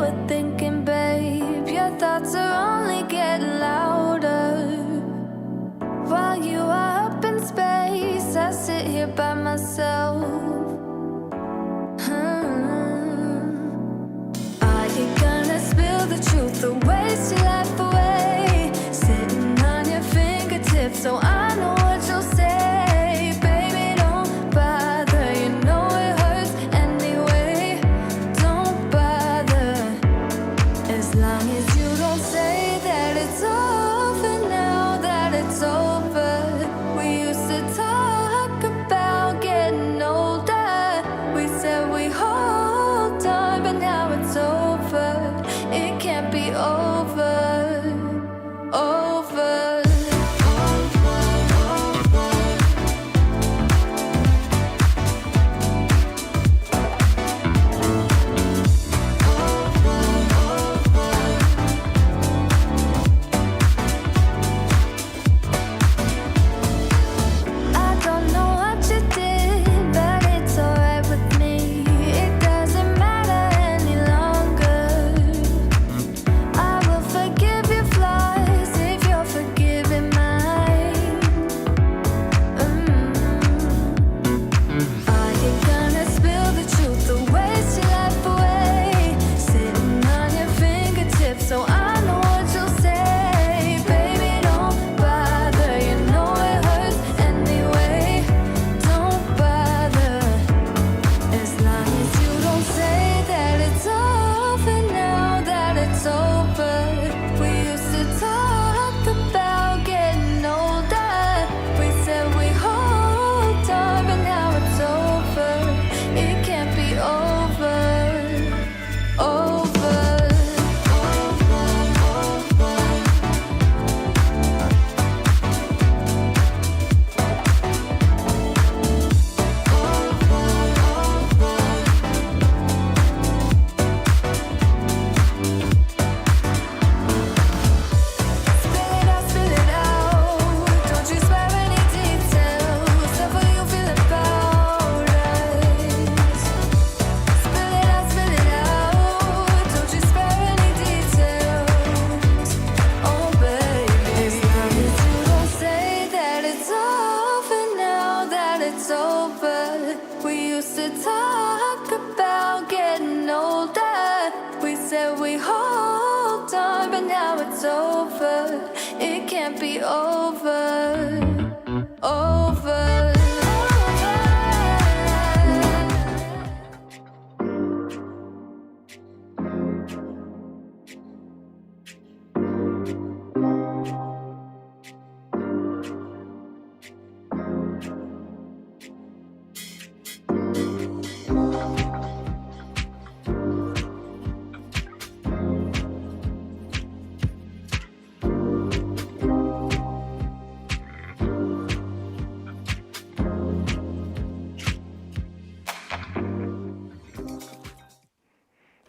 overthinking, babe. Your thoughts are only getting louder. While you are up in space, I sit here by myself. Are you gonna spill the truth or waste your life away? Sitting on your fingertips so I know what you'll say. Baby, don't bother, you know it hurts anyway. Don't bother, as long as you don't say that it's over now, that it's over. We used to talk about getting older. We said we hold on, but now it's over. It can't be over, over. I don't know what you did, but it's alright with me. It doesn't matter any longer. I will forgive your flaws if you're forgiving mine. Are you gonna spill the truth or waste your life away? Sitting on your fingertips so I know what you'll say. Baby, don't bother, you know it hurts anyway. Don't bother, as long as you don't say that it's over now, that it's over. We used to talk about getting older. We said we hold on, but now it's over. It can't be over, over. Spill it out, don't you spare any details of how you feel about us. Spill it out, don't you spare any details. Oh baby, as long as you don't say that it's over now, that it's over. We used to talk about getting older. We said we hold on, but now it's over. It can't be over, over.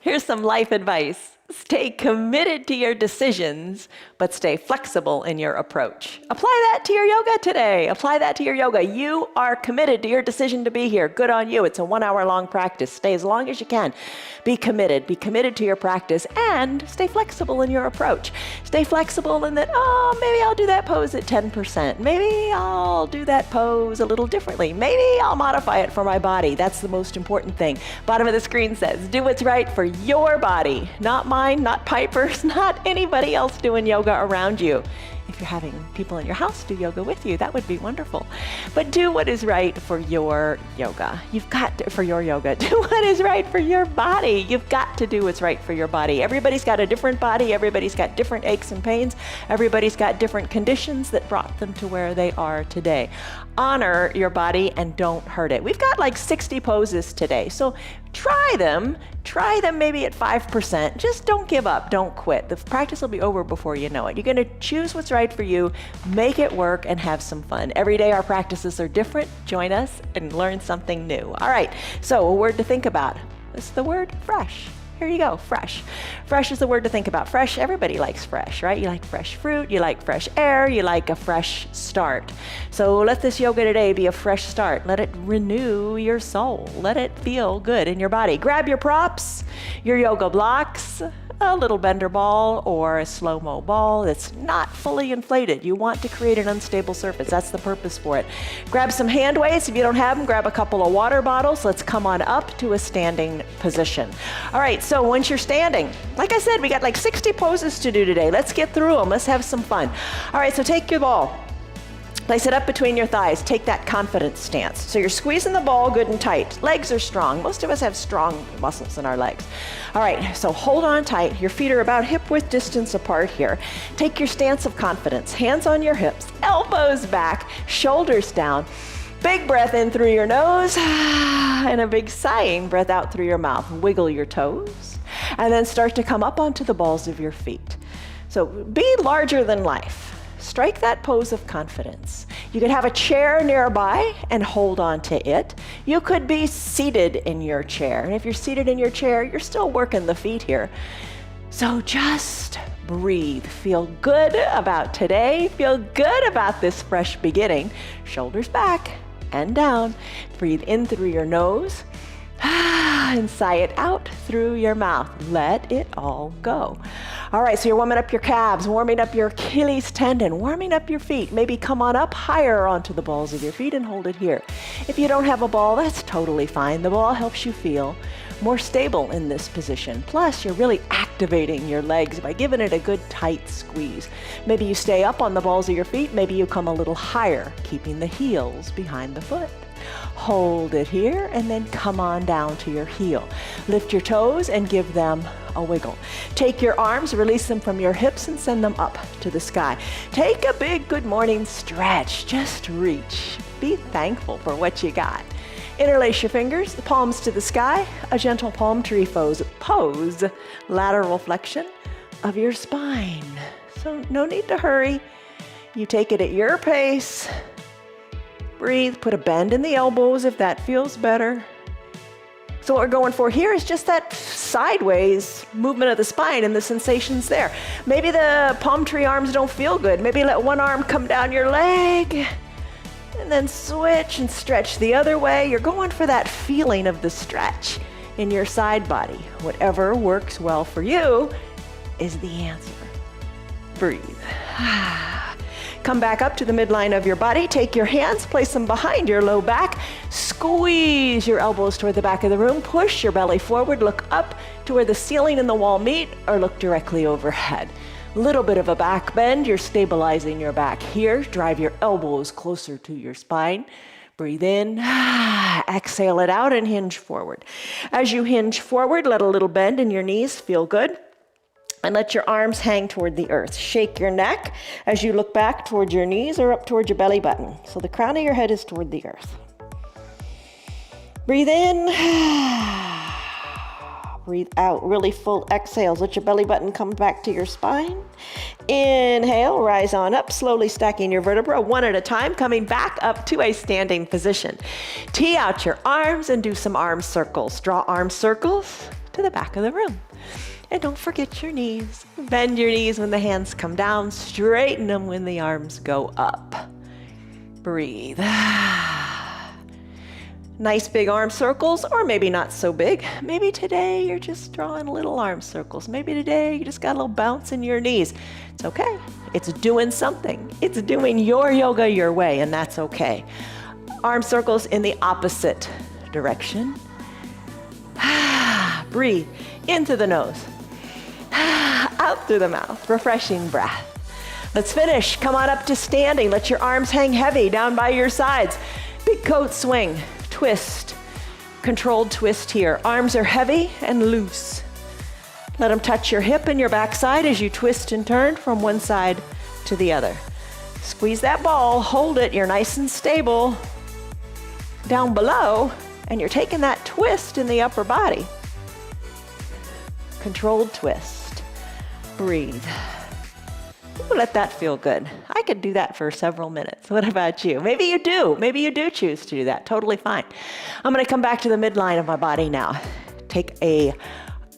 Here's some life advice. Stay committed to your decisions, but stay flexible in your approach. Apply that to your yoga today. Apply that to your yoga. You are committed to your decision to be here. Good on you. It's a 1 hour long practice. Stay as long as you can. Be committed. Be committed to your practice and stay flexible in your approach. Stay flexible in that, oh, maybe I'll do that pose at 10%. Maybe I'll do that pose a little differently. Maybe I'll modify it for my body. That's the most important thing. Bottom of the screen says, do what's right for your body, not mine, not Piper's, not anybody else doing yoga around you. If you're having people in your house do yoga with you, that would be wonderful. But do what is right for your yoga. You've got to, for your yoga, do what is right for your body. You've got to do what's right for your body. Everybody's got a different body. Everybody's got different aches and pains. Everybody's got different conditions that brought them to where they are today. Honor your body and don't hurt it. We've got like 60 poses today. So try them maybe at 5%. Just don't give up, don't quit. The practice will be over before you know it. You're gonna choose what's right for you, make it work, and have some fun. Every day our practices are different. Join us and learn something new. All right, so a word to think about. It's the word fresh. Here you go, fresh. Fresh is the word to think about. Fresh, everybody likes fresh, right? You like fresh fruit, you like fresh air, you like a fresh start. So let this yoga today be a fresh start. Let it renew your soul. Let it feel good in your body. Grab your props, your yoga blocks, a little bender ball or a slow-mo ball that's not fully inflated. You want to create an unstable surface. That's the purpose for it. Grab some hand weights. If you don't have them, grab a couple of water bottles. Let's come on up to a standing position. All right, so once you're standing, like I said, we got like 60 poses to do today. Let's get through them. Let's have some fun. All right, so take your ball. Place it up between your thighs. Take that confident stance. So you're squeezing the ball good and tight. Legs are strong. Most of us have strong muscles in our legs. All right, so hold on tight. Your feet are about hip-width distance apart here. Take your stance of confidence. Hands on your hips, elbows back, shoulders down. Big breath in through your nose and a big sighing breath out through your mouth. Wiggle your toes and then start to come up onto the balls of your feet. So be larger than life. Strike that pose of confidence. You could have a chair nearby and hold on to it. You could be seated in your chair. And if you're seated in your chair, you're still working the feet here. So just breathe. Feel good about today. Feel good about this fresh beginning. Shoulders back and down. Breathe in through your nose and sigh it out through your mouth. Let it all go. All right, so you're warming up your calves, warming up your Achilles tendon, warming up your feet. Maybe come on up higher onto the balls of your feet and hold it here. If you don't have a ball, that's totally fine. The ball helps you feel more stable in this position. Plus, you're really activating your legs by giving it a good tight squeeze. Maybe you stay up on the balls of your feet. Maybe you come a little higher, keeping the heels behind the foot. Hold it here and then come on down to your heel. Lift your toes and give them a wiggle. Take your arms, release them from your hips and send them up to the sky. Take a big good morning stretch. Just reach. Be thankful for what you got. Interlace your fingers, the palms to the sky, a gentle palm tree pose, lateral flexion of your spine. So no need to hurry. You take it at your pace. Breathe, put a bend in the elbows if that feels better. So what we're going for here is just that sideways movement of the spine and the sensations there. Maybe the palm tree arms don't feel good. Maybe let one arm come down your leg and then switch and stretch the other way. You're going for that feeling of the stretch in your side body. Whatever works well for you is the answer. Breathe. Come back up to the midline of your body. Take your hands, place them behind your low back. Squeeze your elbows toward the back of the room. Push your belly forward. Look up to where the ceiling and the wall meet, or look directly overhead. Little bit of a back bend. You're stabilizing your back here. Drive your elbows closer to your spine. Breathe in, exhale it out, and hinge forward. As you hinge forward, let a little bend in your knees. Feel good. And let your arms hang toward the earth. Shake your neck as you look back toward your knees or up toward your belly button. So the crown of your head is toward the earth. Breathe in. Breathe out. Really full exhales. Let your belly button come back to your spine. Inhale, rise on up, slowly stacking your vertebra one at a time, coming back up to a standing position. Tee out your arms and do some arm circles. Draw arm circles to the back of the room. And don't forget your knees. Bend your knees when the hands come down. Straighten them when the arms go up. Breathe. Nice big arm circles, or maybe not so big. Maybe today you're just drawing little arm circles. Maybe today you just got a little bounce in your knees. It's okay. It's doing something. It's doing your yoga your way, and that's okay. Arm circles in the opposite direction. Breathe into the nose. Out through the mouth. Refreshing breath. Let's finish. Come on up to standing. Let your arms hang heavy down by your sides. Big coat swing. Twist. Controlled twist here. Arms are heavy and loose. Let them touch your hip and your backside as you twist and turn from one side to the other. Squeeze that ball. Hold it. You're nice and stable. Down below, and you're taking that twist in the upper body. Controlled twist. Breathe. Ooh, let that feel good. I could do that for several minutes. What about you? Maybe you do. Maybe you do choose to do that. Totally fine. I'm going to come back to the midline of my body now. Take a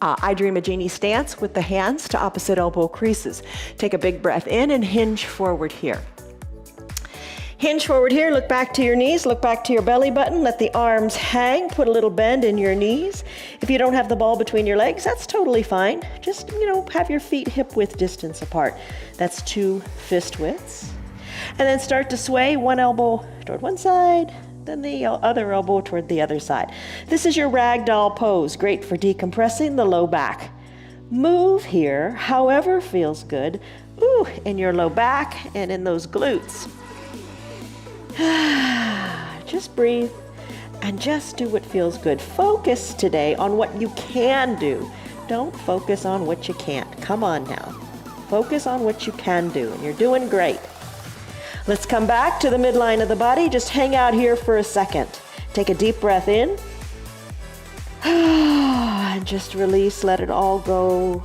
I Dream a Genie stance with the hands to opposite elbow creases. Take a big breath in and hinge forward here. Hinge forward here, look back to your knees, look back to your belly button, let the arms hang, put a little bend in your knees. If you don't have the ball between your legs, that's totally fine. Just, have your feet hip width distance apart. That's 2 fist widths. And then start to sway one elbow toward one side, then the other elbow toward the other side. This is your ragdoll pose, great for decompressing the low back. Move here, however feels good, in your low back and in those glutes. Just breathe and just do what feels good. Focus today on what you can do. Don't focus on what you can't. Come on now. Focus on what you can do, and you're doing great. Let's come back to the midline of the body. Just hang out here for a second. Take a deep breath in. And just release, let it all go.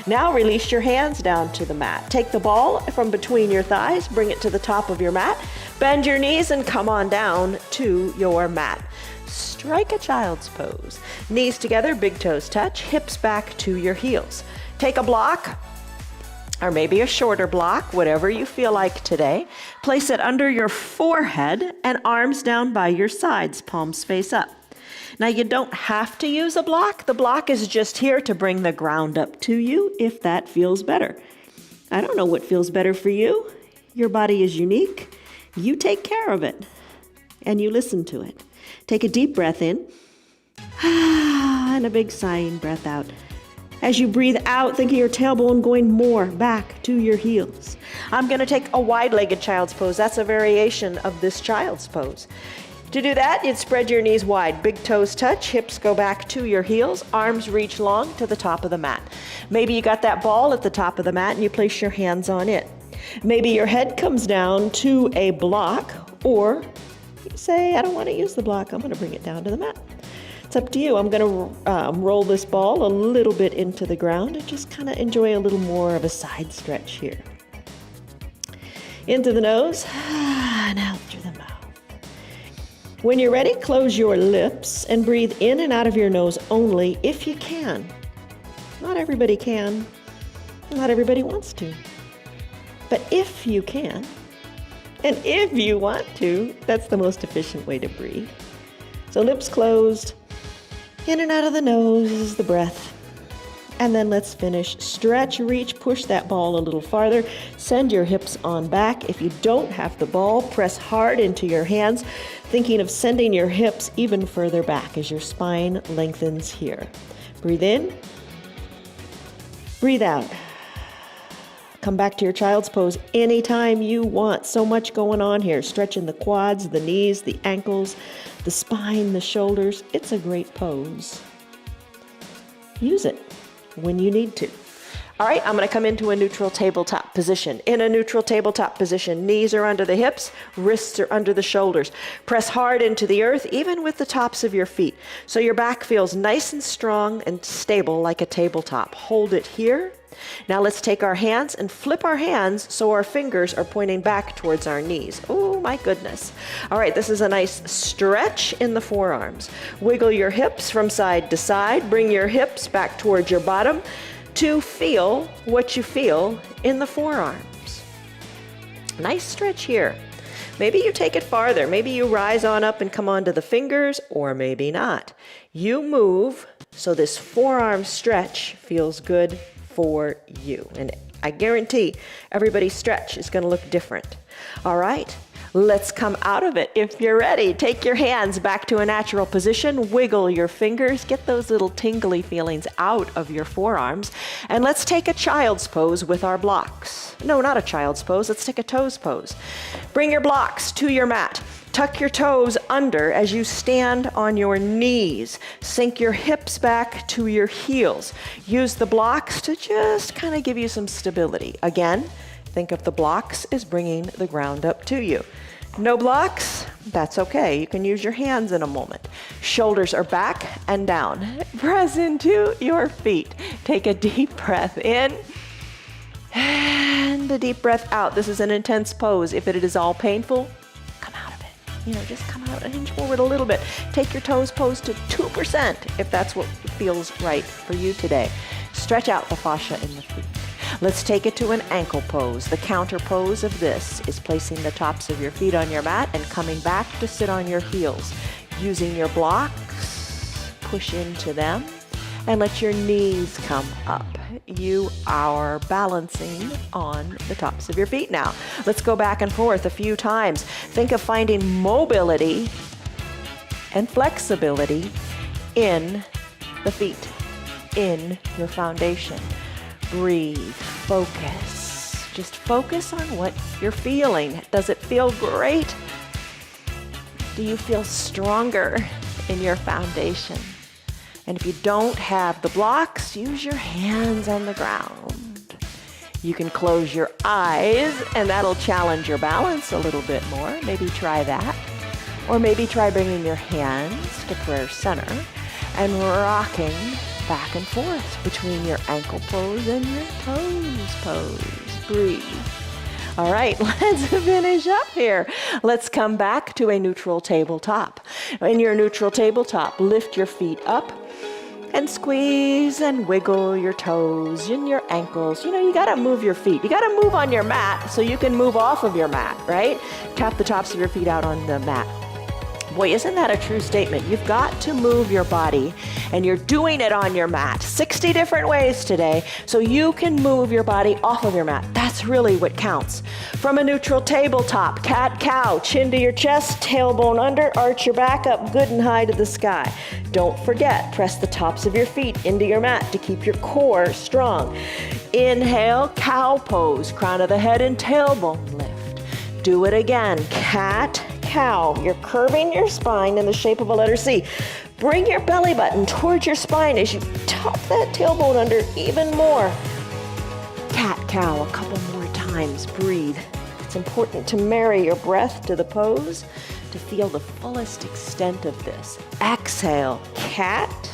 Now release your hands down to the mat. Take the ball from between your thighs, bring it to the top of your mat, bend your knees and come on down to your mat. Strike a child's pose. Knees together, big toes touch, hips back to your heels. Take a block, or maybe a shorter block, whatever you feel like today. Place it under your forehead and arms down by your sides, palms face up. Now you don't have to use a block. The block is just here to bring the ground up to you if that feels better. I don't know what feels better for you. Your body is unique. You take care of it and you listen to it. Take a deep breath in and a big sighing breath out. As you breathe out, think of your tailbone going more back to your heels. I'm going to take a wide-legged child's pose. That's a variation of this child's pose. To do that, you'd spread your knees wide, big toes touch, hips go back to your heels, arms reach long to the top of the mat. Maybe you got that ball at the top of the mat and you place your hands on it. Maybe your head comes down to a block, or you say, I don't want to use the block, I'm going to bring it down to the mat. It's up to you. I'm going to roll this ball a little bit into the ground and just kind of enjoy a little more of a side stretch here. Into the nose and out through the mouth. When you're ready, close your lips and breathe in and out of your nose only if you can. Not everybody can. Not everybody wants to. But if you can, and if you want to, that's the most efficient way to breathe. So lips closed, in and out of the nose is the breath. And then let's finish. Stretch, reach, push that ball a little farther. Send your hips on back. If you don't have the ball, press hard into your hands, thinking of sending your hips even further back as your spine lengthens here. Breathe in. Breathe out. Come back to your child's pose anytime you want. So much going on here. Stretching the quads, the knees, the ankles, the spine, the shoulders. It's a great pose. Use it when you need to. All right, I'm going to come into a neutral tabletop position. In a neutral tabletop position, knees are under the hips, wrists are under the shoulders. Press hard into the earth, even with the tops of your feet, so your back feels nice and strong and stable like a tabletop. Hold it here. Now let's take our hands and flip our hands so our fingers are pointing back towards our knees. Oh my goodness. All right, this is a nice stretch in the forearms. Wiggle your hips from side to side. Bring your hips back towards your bottom to feel what you feel in the forearms. Nice stretch here. Maybe you take it farther. Maybe you rise on up and come onto the fingers, or maybe not. You move so this forearm stretch feels good for you. And I guarantee everybody's stretch is going to look different. All right, let's come out of it. If you're ready, take your hands back to a natural position, wiggle your fingers, get those little tingly feelings out of your forearms, and let's take a child's pose with our blocks. No, not a child's pose, let's take a toes pose. Bring your blocks to your mat. Tuck your toes under as you stand on your knees. Sink your hips back to your heels. Use the blocks to just kind of give you some stability. Again, think of the blocks as bringing the ground up to you. No blocks? That's okay. You can use your hands in a moment. Shoulders are back and down. Press into your feet. Take a deep breath in and a deep breath out. This is an intense pose. If it is all painful, come out of it. Just come out and hinge forward a little bit. Take your toes pose to 2% if that's what feels right for you today. Stretch out the fascia in the feet. Let's take it to an ankle pose. The counter pose of this is placing the tops of your feet on your mat and coming back to sit on your heels. Using your blocks, push into them and let your knees come up. You are balancing on the tops of your feet now. Let's go back and forth a few times. Think of finding mobility and flexibility in the feet, in your foundation. Breathe, focus. Just focus on what you're feeling. Does it feel great? Do you feel stronger in your foundation? And if you don't have the blocks, use your hands on the ground. You can close your eyes, and that'll challenge your balance a little bit more. Maybe try that. Or maybe try bringing your hands to prayer center and rocking back and forth between your ankle pose and your toes pose. Breathe. All right, let's finish up here. Let's come back to a neutral tabletop. In your neutral tabletop, lift your feet up and squeeze and wiggle your toes and your ankles. You gotta move your feet. You gotta move on your mat so you can move off of your mat, right? Tap the tops of your feet out on the mat. Boy, isn't that a true statement? You've got to move your body, and you're doing it on your mat 60 different ways today, so you can move your body off of your mat. That's really what counts. From a neutral tabletop, cat-cow, chin to your chest, tailbone under, arch your back up good and high to the sky. Don't forget, press the tops of your feet into your mat to keep your core strong. Inhale, cow pose, crown of the head and tailbone lift. Do it again, cat, cow. You're curving your spine in the shape of a letter C. Bring your belly button towards your spine as you tuck that tailbone under even more. Cat, cow, a couple more times. Breathe. It's important to marry your breath to the pose to feel the fullest extent of this. Exhale, cat.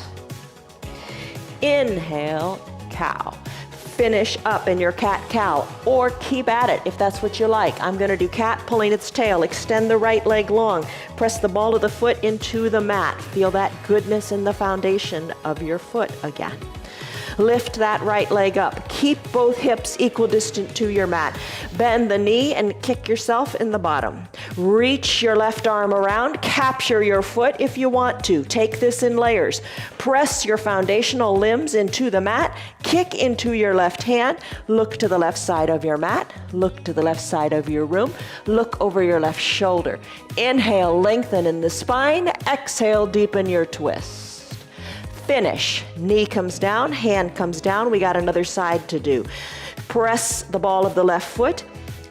Inhale, cow. Finish up in your cat-cow, or keep at it if that's what you like. I'm gonna do cat, pulling its tail. Extend the right leg long. Press the ball of the foot into the mat. Feel that goodness in the foundation of your foot again. Lift that right leg up. Keep both hips equidistant to your mat. Bend the knee and kick yourself in the bottom. Reach your left arm around. Capture your foot if you want to. Take this in layers. Press your foundational limbs into the mat. Kick into your left hand. Look to the left side of your mat. Look to the left side of your room. Look over your left shoulder. Inhale, lengthen in the spine. Exhale, deepen your twist. Finish. Knee comes down, hand comes down. We got another side to do. Press the ball of the left foot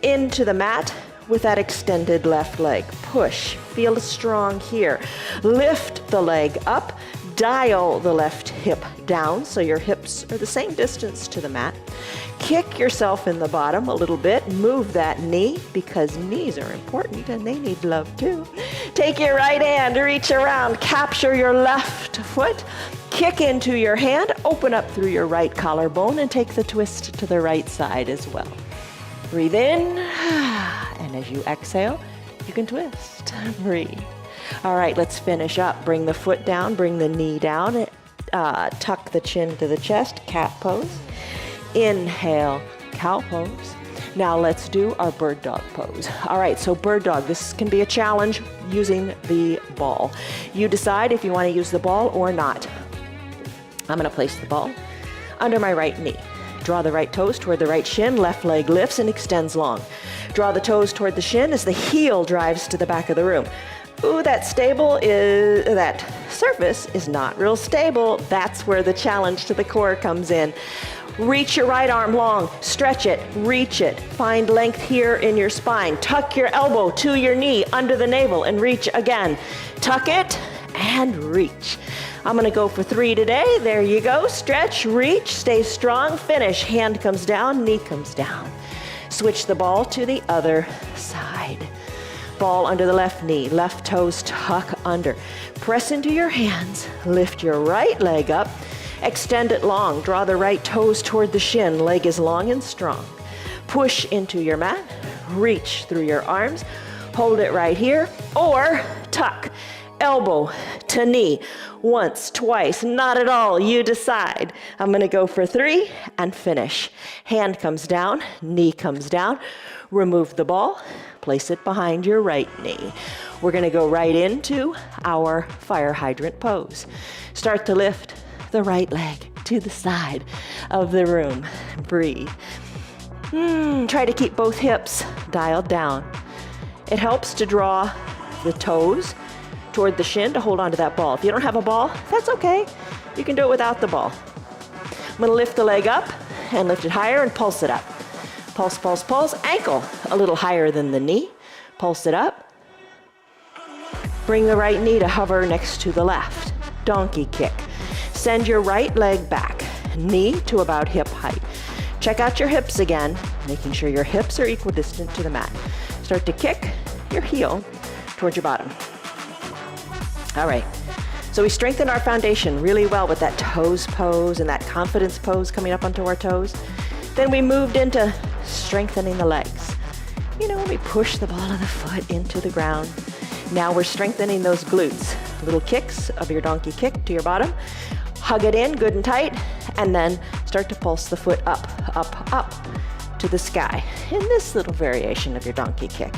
into the mat with that extended left leg. Push. Feel strong here. Lift the leg up. Dial the left hip down so your hips are the same distance to the mat. Kick yourself in the bottom a little bit. Move that knee because knees are important and they need love too. Take your right hand, reach around, capture your left foot. Kick into your hand, open up through your right collarbone and take the twist to the right side as well. Breathe in, and as you exhale, you can twist. Breathe. All right, let's finish up. Bring the foot down, bring the knee down, tuck the chin to the chest, cat pose. Inhale, cow pose. Now let's do our bird dog pose. All right, so bird dog, this can be a challenge using the ball. You decide if you want to use the ball or not. I'm gonna place the ball under my right knee. Draw the right toes toward the right shin, left leg lifts and extends long. Draw the toes toward the shin as the heel drives to the back of the room. Ooh, that surface is not real stable. That's where the challenge to the core comes in. Reach your right arm long, stretch it, reach it. Find length here in your spine. Tuck your elbow to your knee under the navel and reach again. Tuck it and reach. I'm gonna go for 3 today. There you go. Stretch, reach, stay strong, finish. Hand comes down, knee comes down. Switch the ball to the other side. Ball under the left knee, left toes tuck under. Press into your hands, lift your right leg up, extend it long. Draw the right toes toward the shin, leg is long and strong. Push into your mat, reach through your arms. hold it right here, or tuck, elbow to knee, once, twice, not at all, you decide. I'm gonna go for 3 and finish. Hand comes down, knee comes down, remove the ball, place it behind your right knee. We're gonna go right into our fire hydrant pose. Start to lift the right leg to the side of the room. Breathe. Try to keep both hips dialed down. It helps to draw the toes toward the shin to hold onto that ball. If you don't have a ball, that's okay. You can do it without the ball. I'm gonna lift the leg up and lift it higher and pulse it up. Pulse, pulse, pulse. Ankle a little higher than the knee. Pulse it up. Bring the right knee to hover next to the left. Donkey kick. Send your right leg back. Knee to about hip height. Check out your hips again, making sure your hips are equidistant to the mat. Start to kick your heel towards your bottom. All right, so we strengthened our foundation really well with that toes pose and that confidence pose coming up onto our toes. Then we moved into strengthening the legs. You know, we push the ball of the foot into the ground. Now we're strengthening those glutes. Little kicks of your donkey kick to your bottom. Hug it in good and tight, and then start to pulse the foot up, up, up to the sky in this little variation of your donkey kick.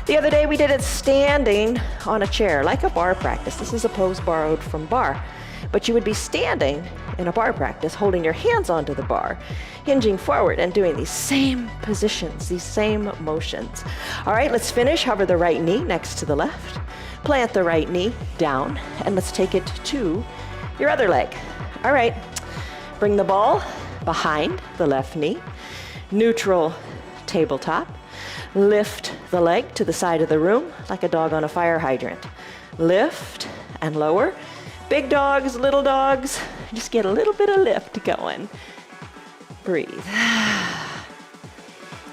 The other day we did it standing on a chair, like a bar practice. This is a pose borrowed from bar. But you would be standing in a bar practice, holding your hands onto the bar, hinging forward and doing these same positions, these same motions. All right, let's finish. Hover the right knee next to the left. Plant the right knee down, and let's take it to your other leg. All right, bring the ball behind the left knee. Neutral tabletop. Lift the leg to the side of the room like a dog on a fire hydrant. Lift and lower. Big dogs, little dogs, just get a little bit of lift going. Breathe.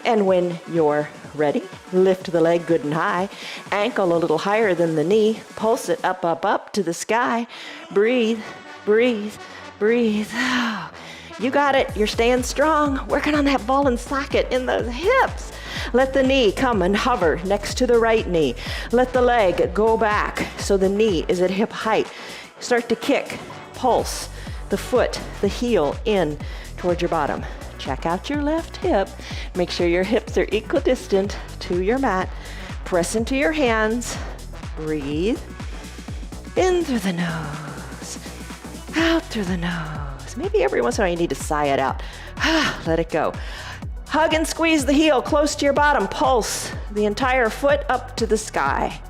And when you're ready, lift the leg good and high. Ankle a little higher than the knee. Pulse it up, up, up to the sky. Breathe, breathe, breathe. You got it. You're staying strong. Working on that ball and socket in those hips. Let the knee come and hover next to the right knee. Let the leg go back so the knee is at hip height. Start to kick, pulse the foot, the heel in towards your bottom. Check out your left hip. Make sure your hips are equidistant to your mat. Press into your hands. Breathe. In through the nose. Out through the nose. Maybe every once in a while you need to sigh it out. Let it go. Hug and squeeze the heel close to your bottom. Pulse the entire foot up to the sky.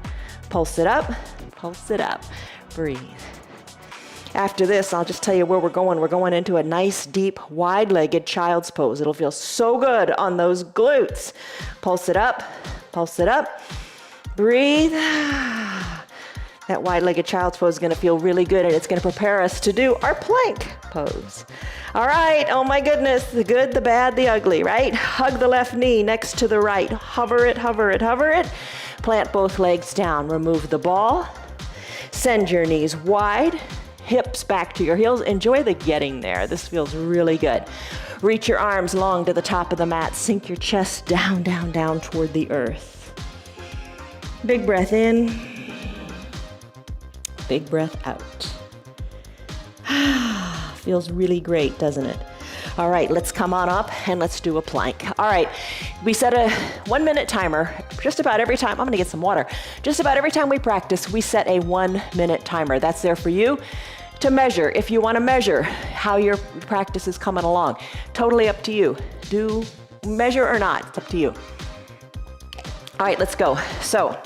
Pulse it up. Pulse it up. Breathe. After this, I'll just tell you where we're going. We're going into a nice, deep, wide-legged child's pose. It'll feel so good on those glutes. Pulse it up. Pulse it up. Breathe. That wide-legged child's pose is going to feel really good, and it's going to prepare us to do our plank pose. All right. Oh, my goodness. The good, the bad, the ugly, right? Hug the left knee next to the right. Hover it, hover it, hover it. Plant both legs down. Remove the ball. Send your knees wide. Hips back to your heels. Enjoy the getting there. This feels really good. Reach your arms long to the top of the mat. Sink your chest down, down, down toward the earth. Big breath in. Big breath out. Feels really great, doesn't it? All right, let's come on up and let's do a plank. All right, we set a 1-minute timer just about every time. I'm gonna get some water. Just about every time we practice, we set a 1-minute timer. That's there for you to measure. If you wanna measure how your practice is coming along, totally up to you. Do measure or not, it's up to you. All right, let's go. So,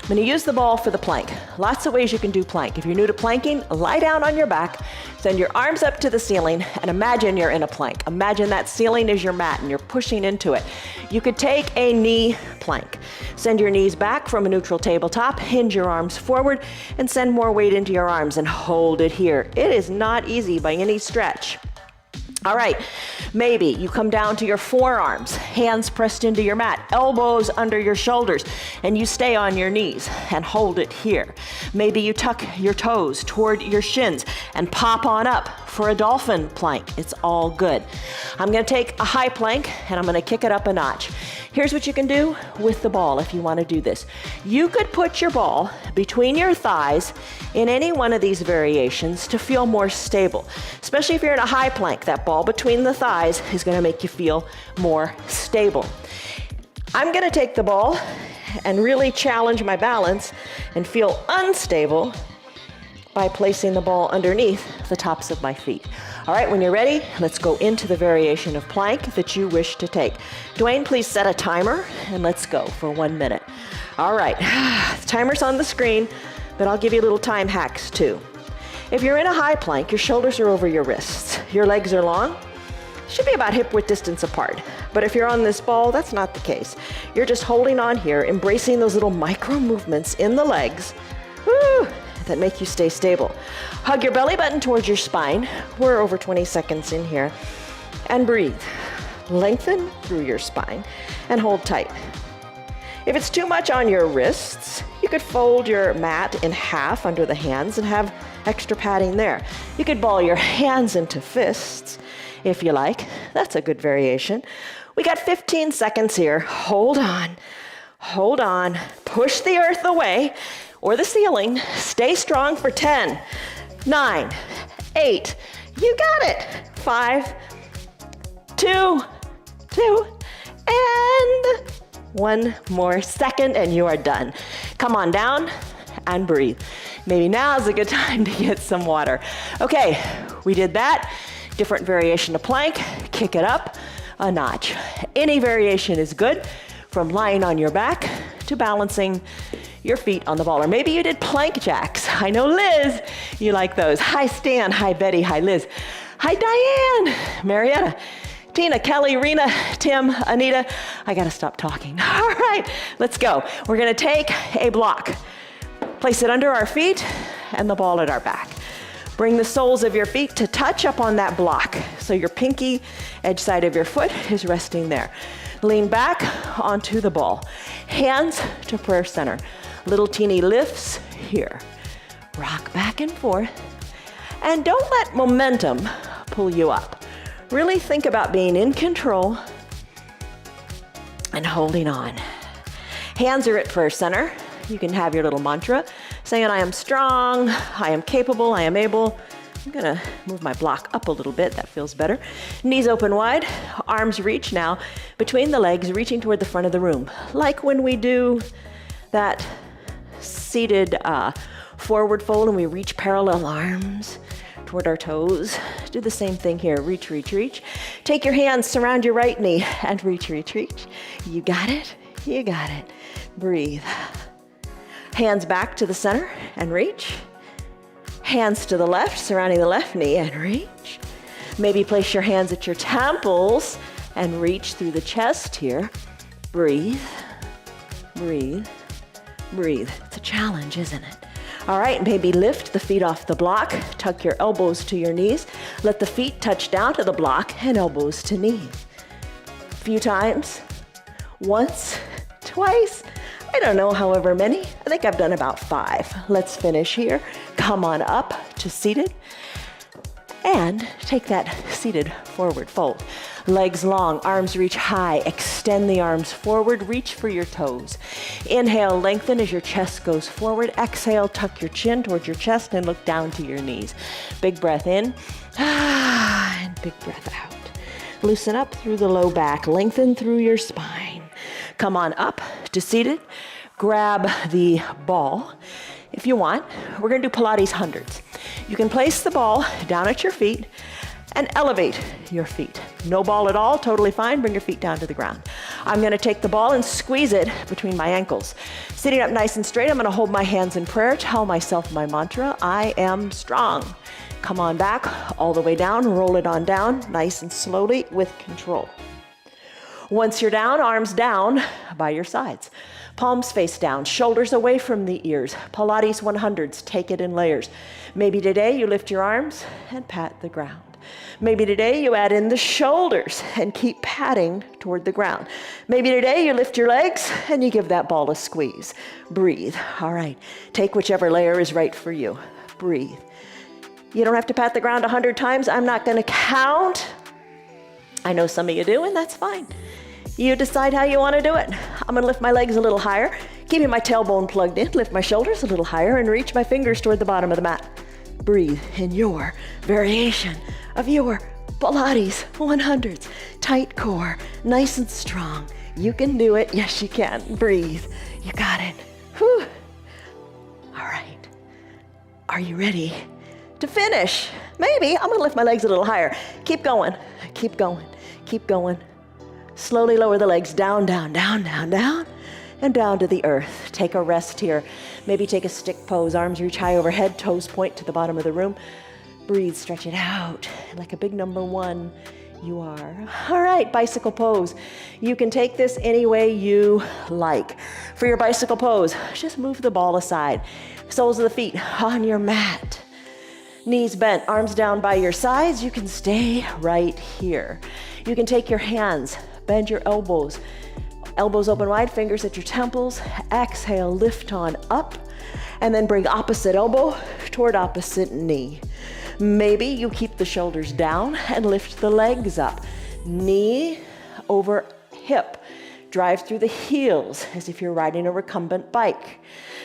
I'm gonna use the ball for the plank. Lots of ways you can do plank. If you're new to planking, lie down on your back, send your arms up to the ceiling, and imagine you're in a plank. Imagine that ceiling is your mat and you're pushing into it. You could take a knee plank. Send your knees back from a neutral tabletop, hinge your arms forward, and send more weight into your arms and hold it here. It is not easy by any stretch. All right, maybe you come down to your forearms, hands pressed into your mat, elbows under your shoulders, and you stay on your knees and hold it here. Maybe you tuck your toes toward your shins and pop on up for a dolphin plank. It's all good. I'm gonna take a high plank and I'm gonna kick it up a notch. Here's what you can do with the ball if you want to do this. You could put your ball between your thighs in any one of these variations to feel more stable. Especially if you're in a high plank, that ball between the thighs is going to make you feel more stable. I'm going to take the ball and really challenge my balance and feel unstable by placing the ball underneath the tops of my feet. All right, when you're ready, let's go into the variation of plank that you wish to take. Dwayne, please set a timer and let's go for 1 minute. All right, the timer's on the screen, but I'll give you little time hacks too. If you're in a high plank, your shoulders are over your wrists. Your legs are long, should be about hip width distance apart. But if you're on this ball, that's not the case. You're just holding on here, embracing those little micro movements in the legs that make you stay stable. Hug your belly button towards your spine. We're over 20 seconds in here. And breathe. Lengthen through your spine and hold tight. If it's too much on your wrists, you could fold your mat in half under the hands and have extra padding there. You could ball your hands into fists if you like. That's a good variation. We got 15 seconds here. Hold on. Hold on. Push the earth away or the ceiling. Stay strong for 10, 9, 8. You got it. 5, 2, and 1 more second and you are done. Come on down and breathe. Maybe now's a good time to get some water. Okay, we did that. Different variation of plank, kick it up a notch. Any variation is good, from lying on your back to balancing your feet on the ball. Or maybe you did plank jacks. I know Liz, you like those. Hi Stan, hi Betty, hi Liz. Hi Diane, Marietta, Tina, Kelly, Rena, Tim, Anita. I gotta stop talking. All right, let's go. We're gonna take a block, place it under our feet and the ball at our back. Bring the soles of your feet to touch up on that block. So your pinky edge side of your foot is resting there. Lean back onto the ball. Hands to prayer center. Little teeny lifts here. Rock back and forth. And don't let momentum pull you up. Really think about being in control and holding on. Hands are at prayer center. You can have your little mantra saying, I am strong, I am capable, I am able. I'm gonna move my block up a little bit, that feels better. Knees open wide, arms reach now between the legs, reaching toward the front of the room. Like when we do that seated forward fold and we reach parallel arms toward our toes. Do the same thing here, reach, reach, reach. Take your hands, surround your right knee and reach, reach, reach. You got it, you got it. Breathe. Hands back to the center and reach. Hands to the left, surrounding the left knee and reach. Maybe place your hands at your temples and reach through the chest here. Breathe, breathe, breathe. It's a challenge, isn't it? All right, maybe lift the feet off the block, tuck your elbows to your knees. Let the feet touch down to the block and elbows to knees. A few times, once, twice, I don't know, however many. I think I've done about 5. Let's finish here. Come on up to seated and take that seated forward fold. Legs long, arms reach high. Extend the arms forward, reach for your toes. Inhale, lengthen as your chest goes forward. Exhale, tuck your chin towards your chest and look down to your knees. Big breath in, and big breath out. Loosen up through the low back, lengthen through your spine. Come on up to seated. Grab the ball if you want. We're gonna do Pilates hundreds. You can place the ball down at your feet and elevate your feet. No ball at all, totally fine. Bring your feet down to the ground. I'm gonna take the ball and squeeze it between my ankles. Sitting up nice and straight, I'm gonna hold my hands in prayer, tell myself my mantra, I am strong. Come on back, all the way down, roll it on down, nice and slowly with control. Once you're down, arms down by your sides. Palms face down, shoulders away from the ears. Pilates 100s, take it in layers. Maybe today you lift your arms and pat the ground. Maybe today you add in the shoulders and keep patting toward the ground. Maybe today you lift your legs and you give that ball a squeeze. Breathe. All right, take whichever layer is right for you. Breathe. You don't have to pat the ground 100 times. I'm not gonna count. I know some of you do, and that's fine. You decide how you want to do it. I'm going to lift my legs a little higher, keeping my tailbone plugged in, lift my shoulders a little higher, and reach my fingers toward the bottom of the mat. Breathe in your variation of your Pilates 100s. Tight core, nice and strong. You can do it. Yes, you can. Breathe. You got it. Whew. All right. Are you ready to finish? Maybe. I'm going to lift my legs a little higher. Keep going. Keep going. Keep going. Slowly lower the legs down, down, down, down, down, and down to the earth. Take a rest here. Maybe take a stick pose. Arms reach high overhead, toes point to the bottom of the room. Breathe, stretch it out like a big number one. You are. All right, bicycle pose. You can take this any way you like. For your bicycle pose, just move the ball aside. Soles of the feet on your mat. Knees bent, arms down by your sides. You can stay right here. You can take your hands, bend your elbows. Elbows open wide, fingers at your temples. Exhale, lift on up, and then bring opposite elbow toward opposite knee. Maybe you keep the shoulders down and lift the legs up. Knee over hip. Drive through the heels as if you're riding a recumbent bike.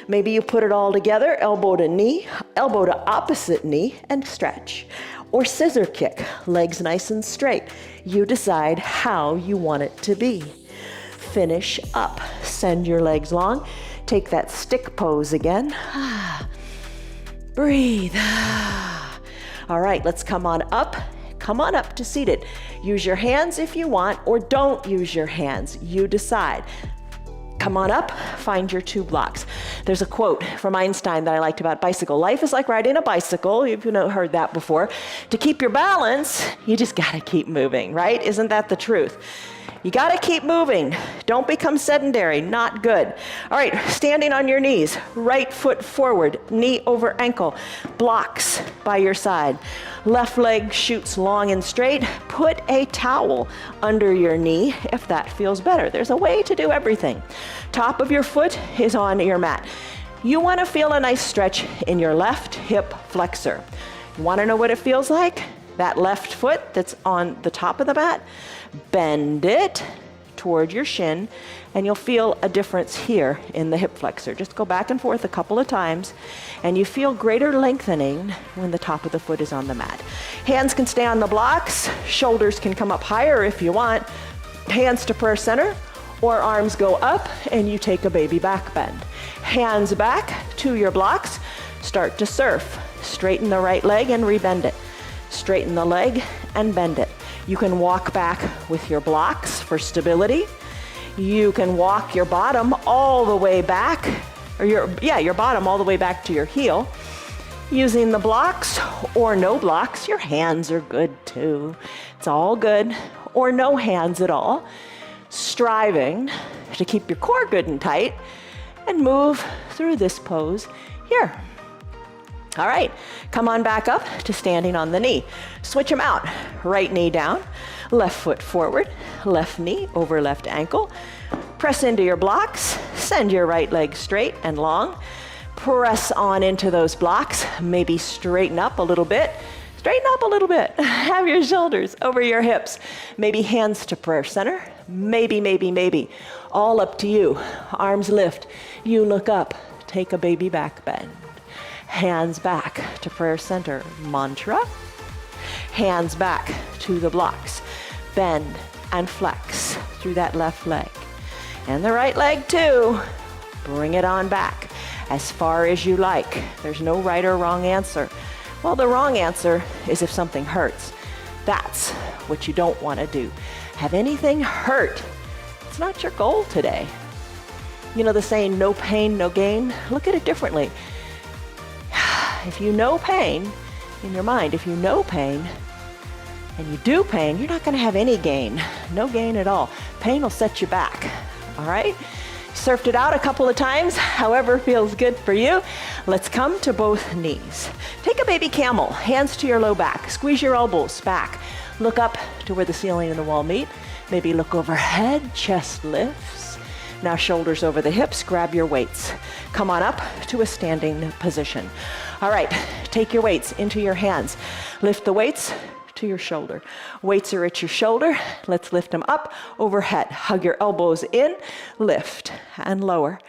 Maybe you put it all together, elbow to knee, elbow to opposite knee, and stretch. Or scissor kick, legs nice and straight. You decide how you want it to be. Finish up. Send your legs long. Take that stick pose again. Breathe. All right, let's come on up. Come on up to seated. Use your hands if you want, or don't use your hands. You decide. Come on up, find your two blocks. There's a quote from Einstein that I liked about bicycle. Life is like riding a bicycle. You've heard that before. To keep your balance, you just gotta keep moving, right? Isn't that the truth? You gotta keep moving. Don't become sedentary, not good. All right, standing on your knees, right foot forward, knee over ankle, blocks by your side. Left leg shoots long and straight. Put a towel under your knee if that feels better. There's a way to do everything. Top of your foot is on your mat. You wanna feel a nice stretch in your left hip flexor. You wanna know what it feels like? That left foot that's on the top of the mat, bend it toward your shin, and you'll feel a difference here in the hip flexor. Just go back and forth a couple of times, and you feel greater lengthening when the top of the foot is on the mat. Hands can stay on the blocks, shoulders can come up higher if you want, hands to prayer center, or arms go up and you take a baby back bend. Hands back to your blocks, start to surf. Straighten the right leg and rebend it. Straighten the leg and bend it. You can walk back with your blocks for stability. You can walk your bottom all the way back, or your bottom all the way back to your heel. Using the blocks or no blocks, your hands are good too. It's all good, or no hands at all. Striving to keep your core good and tight and move through this pose here. All right, come on back up to standing on the knee. Switch them out. Right knee down, left foot forward, left knee over left ankle. Press into your blocks, send your right leg straight and long. Press on into those blocks, maybe straighten up a little bit. Straighten up a little bit. Have your shoulders over your hips. Maybe hands to prayer center. Maybe. All up to you. Arms lift. You look up. Take a baby back bend. Hands back to prayer center, mantra. Hands back to the blocks. Bend and flex through that left leg. And the right leg too. Bring it on back as far as you like. There's no right or wrong answer. Well, the wrong answer is if something hurts. That's what you don't want to do. Have anything hurt? It's not your goal today. You know the saying, no pain, no gain? Look at it differently. If you know pain, in your mind, if you know pain and you do pain, you're not going to have any gain. No gain at all. Pain will set you back. All right? Surfed it out a couple of times, however feels good for you. Let's come to both knees. Take a baby camel, hands to your low back. Squeeze your elbows back. Look up to where the ceiling and the wall meet. Maybe look overhead, chest lifts. Now shoulders over the hips, grab your weights. Come on up to a standing position. All right, take your weights into your hands. Lift the weights to your shoulder. Weights are at your shoulder. Let's lift them up overhead. Hug your elbows in, lift and lower.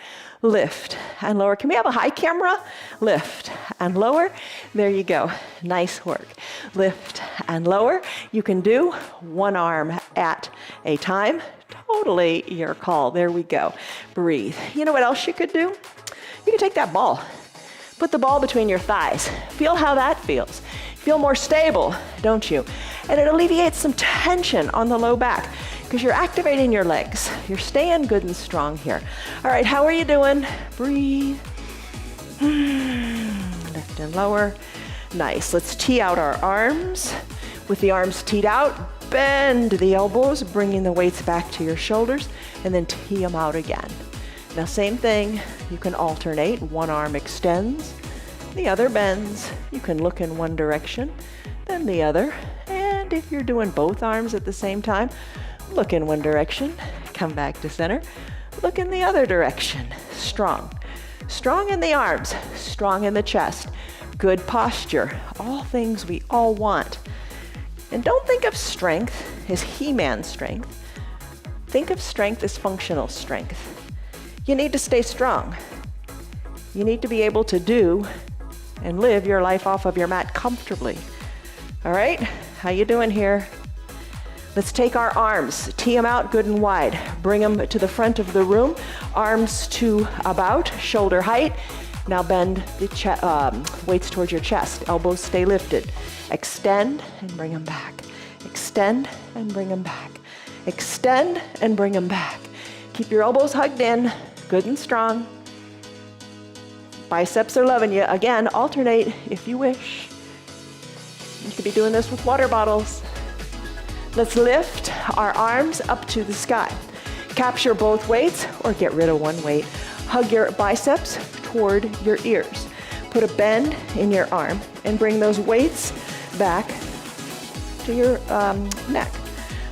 Lift and lower. Can we have a high camera? Lift and lower. There you go. Nice work. Lift and lower. You can do one arm at a time. Totally your call. There we go. Breathe. You know what else you could do? You could take that ball. Put the ball between your thighs. Feel how that feels. Feel more stable, don't you? And it alleviates some tension on the low back because you're activating your legs. You're staying good and strong here. All right, how are you doing? Breathe. Lift and lower. Nice. Let's tee out our arms. With the arms teed out, bend the elbows, bringing the weights back to your shoulders, and then tee them out again. Now, same thing. You can alternate. One arm extends, the other bends. You can look in one direction, then the other. And if you're doing both arms at the same time, look in one direction, come back to center, look in the other direction. Strong. Strong in the arms, strong in the chest. Good posture. All things we all want. And don't think of strength as He-Man strength. Think of strength as functional strength. You need to stay strong. You need to be able to do and live your life off of your mat comfortably. All right? How you doing here? Let's take our arms, tee them out good and wide. Bring them to the front of the room. Arms to about shoulder height. Now bend the weights towards your chest. Elbows stay lifted. Extend and bring them back. Extend and bring them back. Extend and bring them back. Keep your elbows hugged in, good and strong. Biceps are loving you. Again, alternate if you wish. You could be doing this with water bottles. Let's lift our arms up to the sky. Capture both weights or get rid of one weight. Hug your biceps toward your ears. Put a bend in your arm and bring those weights back to your neck.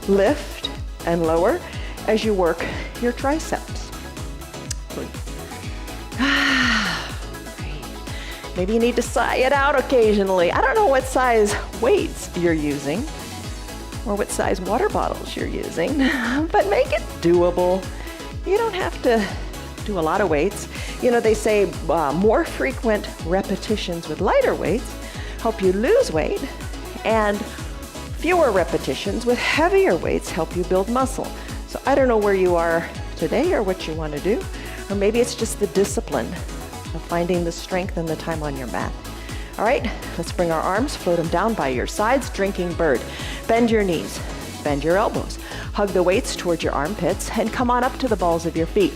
Lift and lower as you work your triceps. Breathe. Maybe you need to sigh it out occasionally. I don't know what size weights you're using or what size water bottles you're using, but make it doable. You don't have to do a lot of weights. You know, they say more frequent repetitions with lighter weights help you lose weight, and fewer repetitions with heavier weights help you build muscle. So I don't know where you are today or what you want to do, or maybe it's just the discipline of finding the strength and the time on your mat. All right, let's bring our arms, float them down by your sides, drinking bird. Bend your knees, bend your elbows, hug the weights towards your armpits, and come on up to the balls of your feet.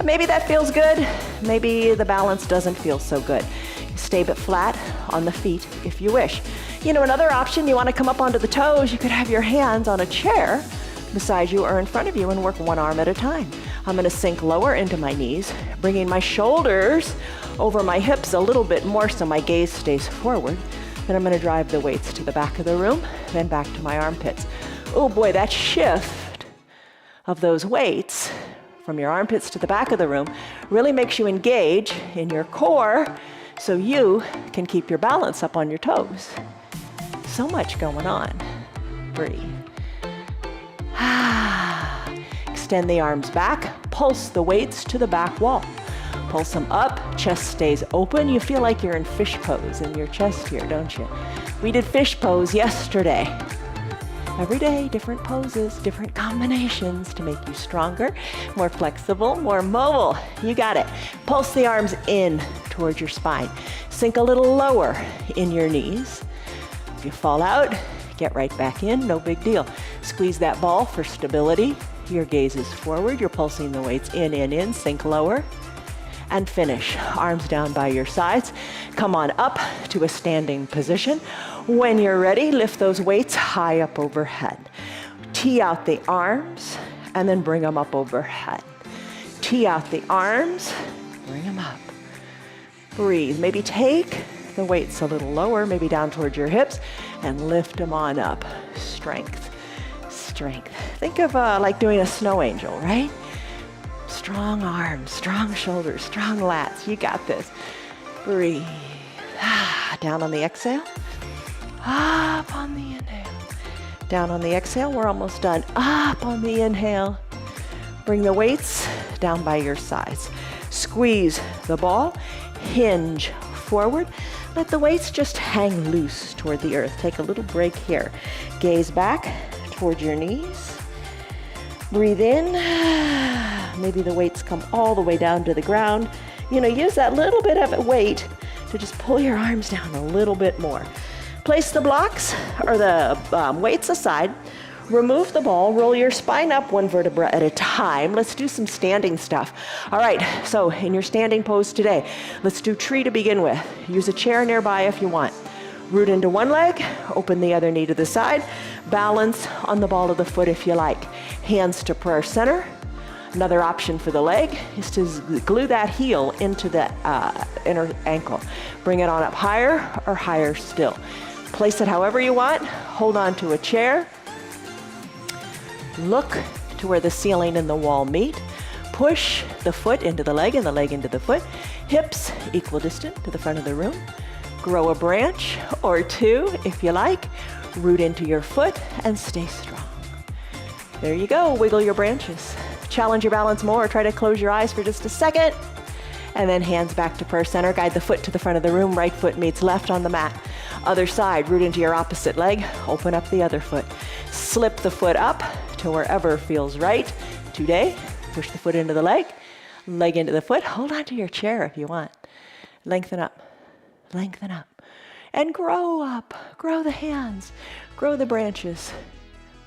Maybe that feels good, maybe the balance doesn't feel so good. Stay but flat on the feet if you wish. You know, another option, you want to come up onto the toes, you could have your hands on a chair beside you or in front of you and work one arm at a time. I'm going to sink lower into my knees, bringing my shoulders over my hips a little bit more so my gaze stays forward. Then I'm going to drive the weights to the back of the room, then back to my armpits. Oh boy, that shift of those weights from your armpits to the back of the room really makes you engage in your core so you can keep your balance up on your toes. So much going on. Breathe. Extend the arms back, pulse the weights to the back wall. Pulse them up, chest stays open. You feel like you're in fish pose in your chest here, don't you? We did fish pose yesterday. Every day, different poses, different combinations to make you stronger, more flexible, more mobile. You got it. Pulse the arms in towards your spine. Sink a little lower in your knees. If you fall out, get right back in, no big deal. Squeeze that ball for stability. Your gaze is forward. You're pulsing the weights in, sink lower. And finish. Arms down by your sides. Come on up to a standing position. When you're ready, lift those weights high up overhead. Tee out the arms and then bring them up overhead. Tee out the arms, bring them up. Breathe. Maybe take the weights a little lower, maybe down towards your hips, and lift them on up. Strength, strength. Think of like doing a snow angel, right? Strong arms, strong shoulders, strong lats. You got this. Breathe. Down on the exhale. Up on the inhale. Down on the exhale, we're almost done. Up on the inhale. Bring the weights down by your sides. Squeeze the ball, hinge forward. Let the weights just hang loose toward the earth. Take a little break here. Gaze back toward your knees. Breathe in. Maybe the weights come all the way down to the ground. Use that little bit of weight to just pull your arms down a little bit more. Place the blocks or the weights aside. Remove the ball. Roll your spine up one vertebra at a time. Let's do some standing stuff. All right, so in your standing pose today, let's do tree to begin with. Use a chair nearby if you want. Root into one leg, open the other knee to the side. Balance on the ball of the foot if you like. Hands to prayer center. Another option for the leg is to glue that heel into the inner ankle. Bring it on up higher or higher still. Place it however you want. Hold on to a chair. Look to where the ceiling and the wall meet. Push the foot into the leg and the leg into the foot. Hips equidistant to the front of the room. Grow a branch or two if you like. Root into your foot and stay strong. There you go. Wiggle your branches. Challenge your balance more. Try to close your eyes for just a second. And then hands back to prayer center. Guide the foot to the front of the room. Right foot meets left on the mat. Other side, root into your opposite leg. Open up the other foot. Slip the foot up to wherever feels right. Today, push the foot into the leg into the foot. Hold on to your chair if you want. Lengthen up, and grow up. Grow the hands, grow the branches.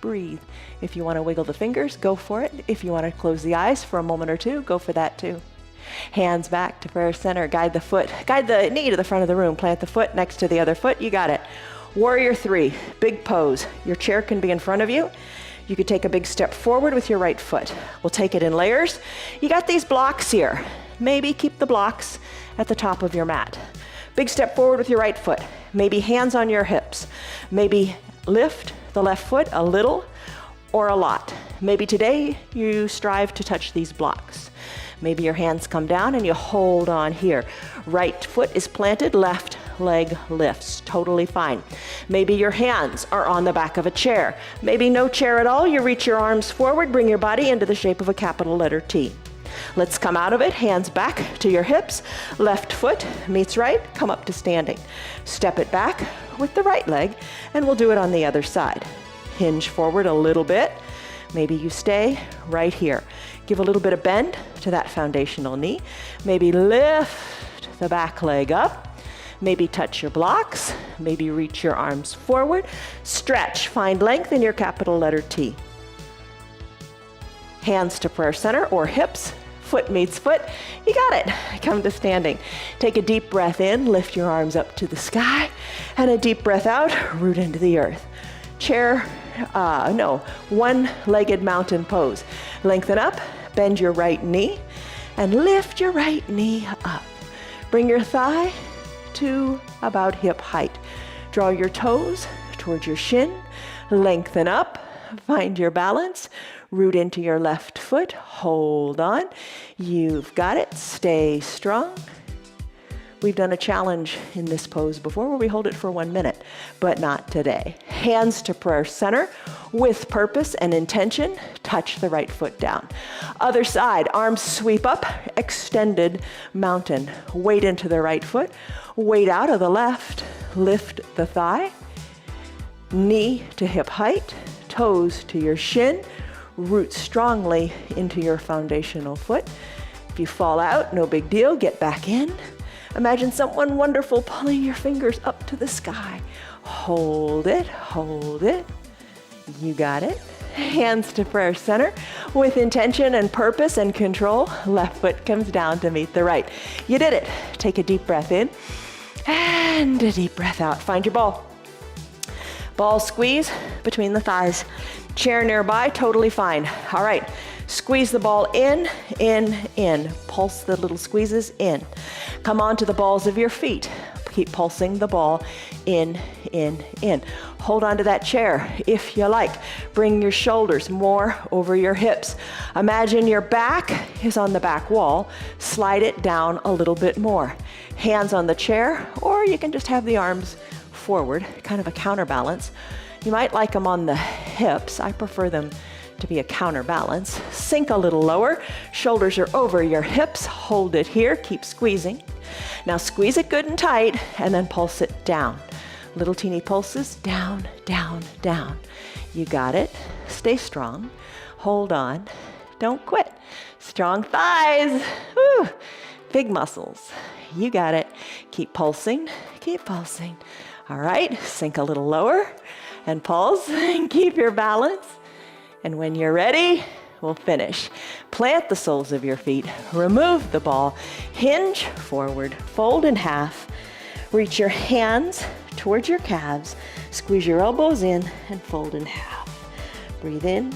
Breathe. If you want to wiggle the fingers, go for it. If you want to close the eyes for a moment or two, go for that too. Hands back to prayer center. Guide the knee to the front of the room. Plant the foot next to the other foot. You got it. Warrior 3, big pose. Your chair can be in front of you. You could take a big step forward with your right foot. We'll take it in layers. You got these blocks here. Maybe keep the blocks at the top of your mat. Big step forward with your right foot. Maybe hands on your hips. Maybe lift the left foot a little or a lot. Maybe today you strive to touch these blocks. Maybe your hands come down and you hold on here. Right foot is planted, left leg lifts. Totally fine. Maybe your hands are on the back of a chair. Maybe no chair at all. You reach your arms forward, bring your body into the shape of a capital letter T. Let's come out of it. Hands back to your hips. Left foot meets right. Come up to standing. Step it back with the right leg, and we'll do it on the other side. Hinge forward a little bit. Maybe you stay right here. Give a little bit of bend to that foundational knee. Maybe lift the back leg up. Maybe touch your blocks. Maybe reach your arms forward. Stretch. Find length in your capital letter T. Hands to prayer center or hips. Foot meets foot. You got it. Come to standing. Take a deep breath in. Lift your arms up to the sky. And a deep breath out. Root into the earth. One-legged mountain pose. Lengthen up, bend your right knee, and lift your right knee up. Bring your thigh to about hip height. Draw your toes towards your shin. Lengthen up, find your balance. Root into your left foot, hold on. You've got it, stay strong. We've done a challenge in this pose before where we hold it for 1 minute, but not today. Hands to prayer center with purpose and intention. Touch the right foot down. Other side, arms sweep up, extended mountain. Weight into the right foot, weight out of the left. Lift the thigh, knee to hip height, toes to your shin. Root strongly into your foundational foot. If you fall out, no big deal, get back in. Imagine someone wonderful pulling your fingers up to the sky. Hold it, hold it. You got it. Hands to prayer center with intention and purpose and control. Left foot comes down to meet the right. You did it. Take a deep breath in and a deep breath out. Find your ball. Ball squeeze between the thighs. Chair nearby, totally fine. All right. Squeeze the ball in. Pulse the little squeezes in. Come on to the balls of your feet. Keep pulsing the ball in. Hold on to that chair if you like. Bring your shoulders more over your hips. Imagine your back is on the back wall. Slide it down a little bit more. Hands on the chair, or you can just have the arms forward, kind of a counterbalance. You might like them on the hips. I prefer them to be a counterbalance. Sink a little lower. Shoulders are over your hips. Hold it here. Keep squeezing. Now squeeze it good and tight and then pulse it down. Little teeny pulses. Down, down, down. You got it. Stay strong. Hold on. Don't quit. Strong thighs. Woo. Big muscles. You got it. Keep pulsing. Keep pulsing. All right. Sink a little lower and pulse. Keep your balance. And when you're ready, we'll finish. Plant the soles of your feet. Remove the ball. Hinge forward. Fold in half. Reach your hands towards your calves. Squeeze your elbows in and fold in half. Breathe in.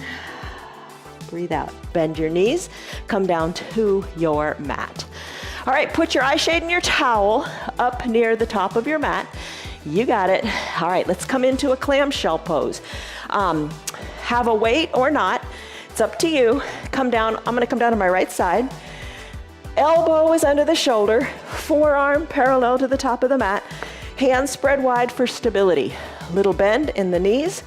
Breathe out. Bend your knees. Come down to your mat. All right, put your eye shade and your towel up near the top of your mat. You got it. All right, let's come into a clamshell pose. Have a weight or not. It's up to you. Come down. I'm going to come down to my right side. Elbow is under the shoulder. Forearm parallel to the top of the mat. Hands spread wide for stability. Little bend in the knees.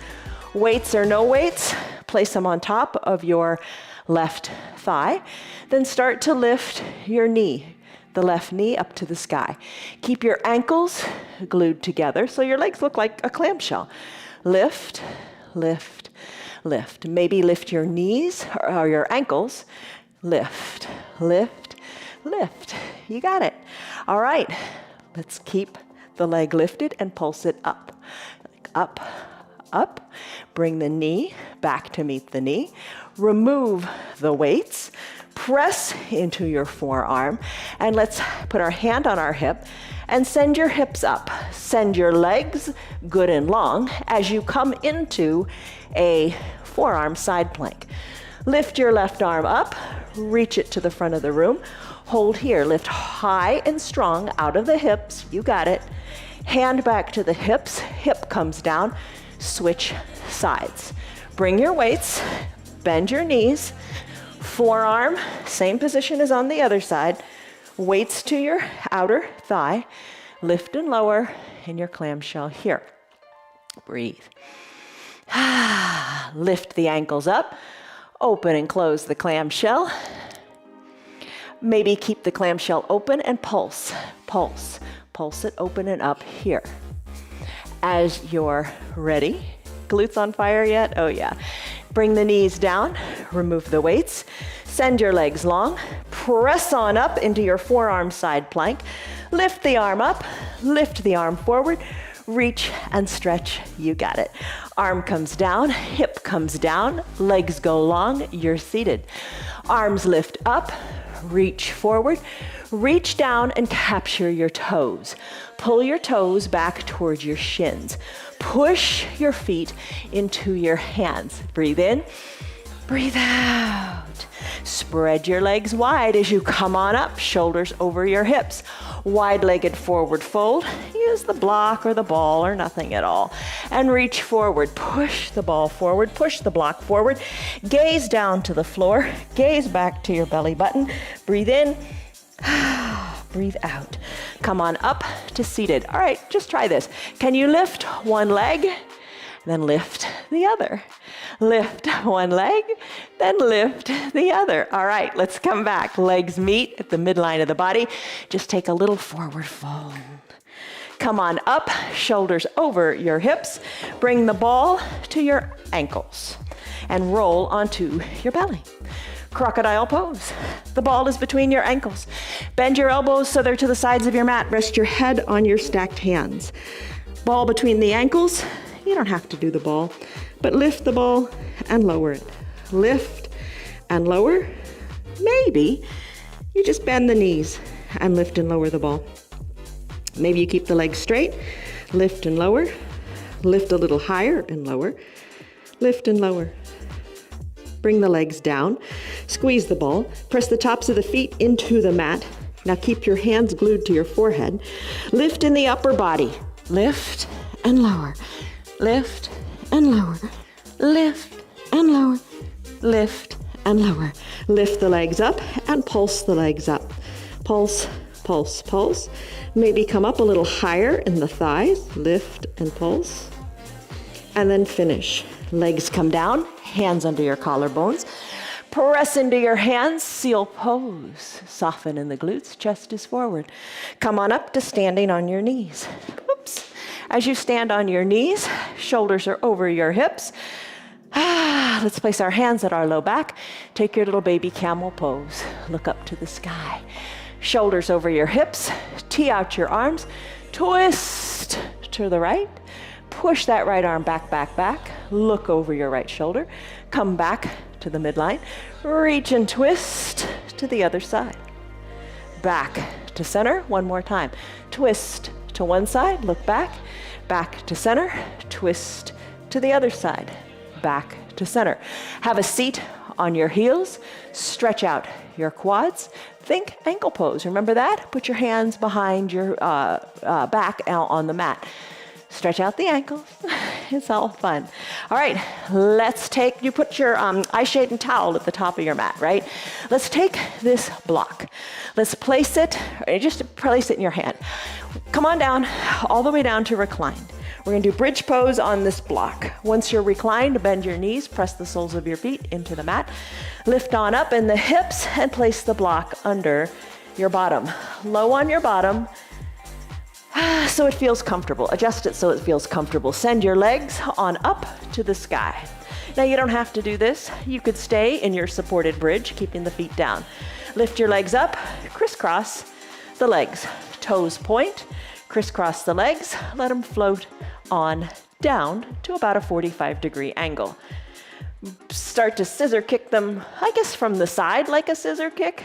Weights or no weights, place them on top of your left thigh. Then start to lift your knee, the left knee up to the sky. Keep your ankles glued together so your legs look like a clamshell. Lift, lift, lift. Maybe lift your knees or your ankles. Lift, lift, lift. You got it. All right, let's keep the leg lifted and pulse it up. Up, up. Bring the knee back to meet the knee. Remove the weights. Press into your forearm. And let's put our hand on our hip and send your hips up. Send your legs good and long as you come into a forearm side plank. Lift your left arm up. Reach it to the front of the room. Hold here. Lift high and strong out of the hips. You got it. Hand back to the hips. Hip comes down. Switch sides. Bring your weights. Bend your knees. Forearm, same position as on the other side. Weights to your outer thigh. Lift and lower in your clamshell here. Breathe. Lift the ankles up. Open and close the clamshell. Maybe keep the clamshell open and pulse. Pulse. Pulse it open and up here. As you're ready, glutes on fire yet? Oh yeah. Bring the knees down, remove the weights, send your legs long, press on up into your forearm side plank, lift the arm up, lift the arm forward, reach and stretch, you got it. Arm comes down, hip comes down, legs go long, you're seated. Arms lift up, reach forward, reach down and capture your toes. Pull your toes back towards your shins. Push your feet into your hands. Breathe in, breathe out. Spread your legs wide as you come on up, shoulders over your hips. Wide-legged forward fold. Use the block or the ball or nothing at all. And reach forward. Push the ball forward. Push the block forward. Gaze down to the floor. Gaze back to your belly button. Breathe in. Breathe out. Come on up to seated. All right, just try this. Can you lift one leg, then lift the other? Lift one leg, then lift the other. All right, let's come back. Legs meet at the midline of the body. Just take a little forward fold. Come on up, shoulders over your hips. Bring the ball to your ankles and roll onto your belly. Crocodile pose. The ball is between your ankles. Bend your elbows so they're to the sides of your mat. Rest your head on your stacked hands. Ball between the ankles. You don't have to do the ball, but lift the ball and lower it. Lift and lower. Maybe you just bend the knees and lift and lower the ball. Maybe you keep the legs straight. Lift and lower. Lift a little higher and lower. Lift and lower. Bring the legs down, squeeze the ball, press the tops of the feet into the mat. Now keep your hands glued to your forehead. Lift in the upper body. Lift and lower. Lift and lower. Lift and lower. Lift and lower. Lift the legs up and pulse the legs up. Pulse, pulse, pulse. Maybe come up a little higher in the thighs, lift and pulse. And then finish. Legs come down, hands under your collarbones. Press into your hands, seal pose. Soften in the glutes, chest is forward. Come on up to standing on your knees. Oops. As you stand on your knees, shoulders are over your hips. Let's place our hands at our low back. Take your little baby camel pose. Look up to the sky. Shoulders over your hips. Tee out your arms. Twist to the right. Push that right arm back, back, back. Look over your right shoulder. Come back to the midline. Reach and twist to the other side. Back to center. One more time. Twist to one side. Look back. Back to center. Twist to the other side. Back to center. Have a seat on your heels. Stretch out your quads. Think ankle pose. Remember that? Put your hands behind your back out on the mat. Stretch out the ankles. It's all fun. All right, you put your eye shade and towel at the top of your mat, right? Let's take this block. Let's place it, just place it in your hand. Come on down, all the way down to reclined. We're gonna do bridge pose on this block. Once you're reclined, bend your knees, press the soles of your feet into the mat. Lift on up in the hips and place the block under your bottom. Low on your bottom, so it feels comfortable. Adjust it so it feels comfortable. Send your legs on up to the sky. Now you don't have to do this. You could stay in your supported bridge, keeping the feet down. Lift your legs up, crisscross the legs. Toes point, crisscross the legs, let them float on down to about a 45-degree angle. Start to scissor kick them, I guess from the side like a scissor kick,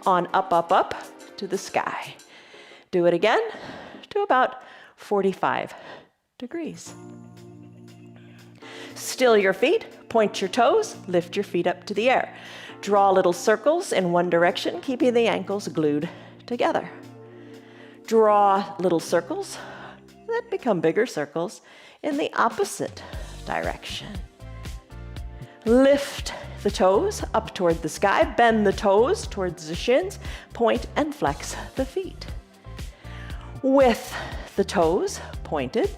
on up, up, up to the sky. Do it again to about 45 degrees. Still your feet, point your toes, lift your feet up to the air. Draw little circles in one direction, keeping the ankles glued together. Draw little circles that become bigger circles in the opposite direction. Lift the toes up toward the sky, bend the toes towards the shins, point and flex the feet. With the toes pointed,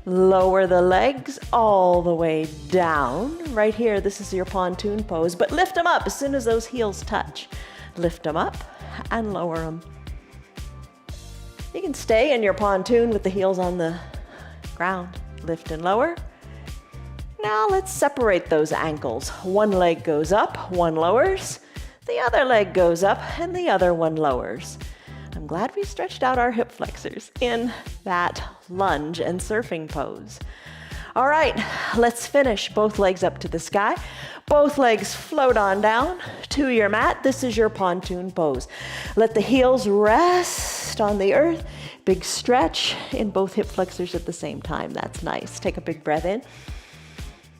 lower the legs all the way down. Right here, this is your pontoon pose, but lift them up as soon as those heels touch. Lift them up and lower them. You can stay in your pontoon with the heels on the ground. Lift and lower. Now let's separate those ankles. One leg goes up, one lowers. The other leg goes up and the other one lowers. I'm glad we stretched out our hip flexors in that lunge and surfing pose. All right, let's finish. Both legs up to the sky. Both legs float on down to your mat. This is your pontoon pose. Let the heels rest on the earth. Big stretch in both hip flexors at the same time. That's nice. Take a big breath in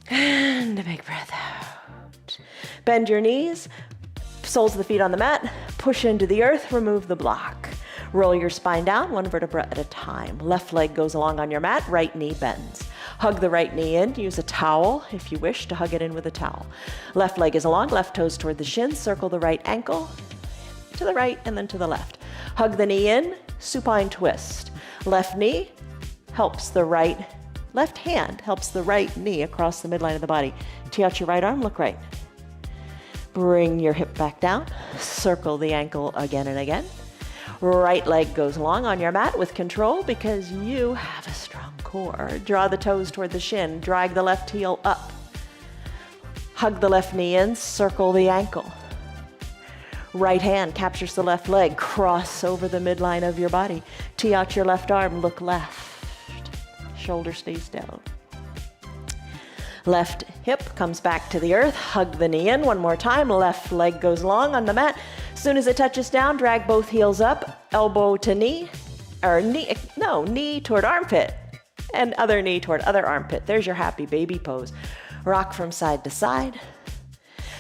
and a big breath out. Bend your knees. Soles of the feet on the mat, push into the earth, remove the block. Roll your spine down, one vertebra at a time. Left leg goes along on your mat, right knee bends. Hug the right knee in, use a towel if you wish to hug it in with a towel. Left leg is along, left toes toward the shins, circle the right ankle to the right and then to the left. Hug the knee in, supine twist. Left knee helps the right, left hand helps the right knee across the midline of the body. Tee out your right arm, look right. Bring your hip back down, circle the ankle again and again. Right leg goes along on your mat with control because you have a strong core. Draw the toes toward the shin, drag the left heel up. Hug the left knee in, circle the ankle. Right hand captures the left leg, cross over the midline of your body. Tee out your left arm, look left. Shoulder stays down. Left hip comes back to the earth, hug the knee in one more time, left leg goes long on the mat. As soon as it touches down, drag both heels up, elbow to knee, knee toward armpit, and other knee toward other armpit. There's your happy baby pose. Rock from side to side.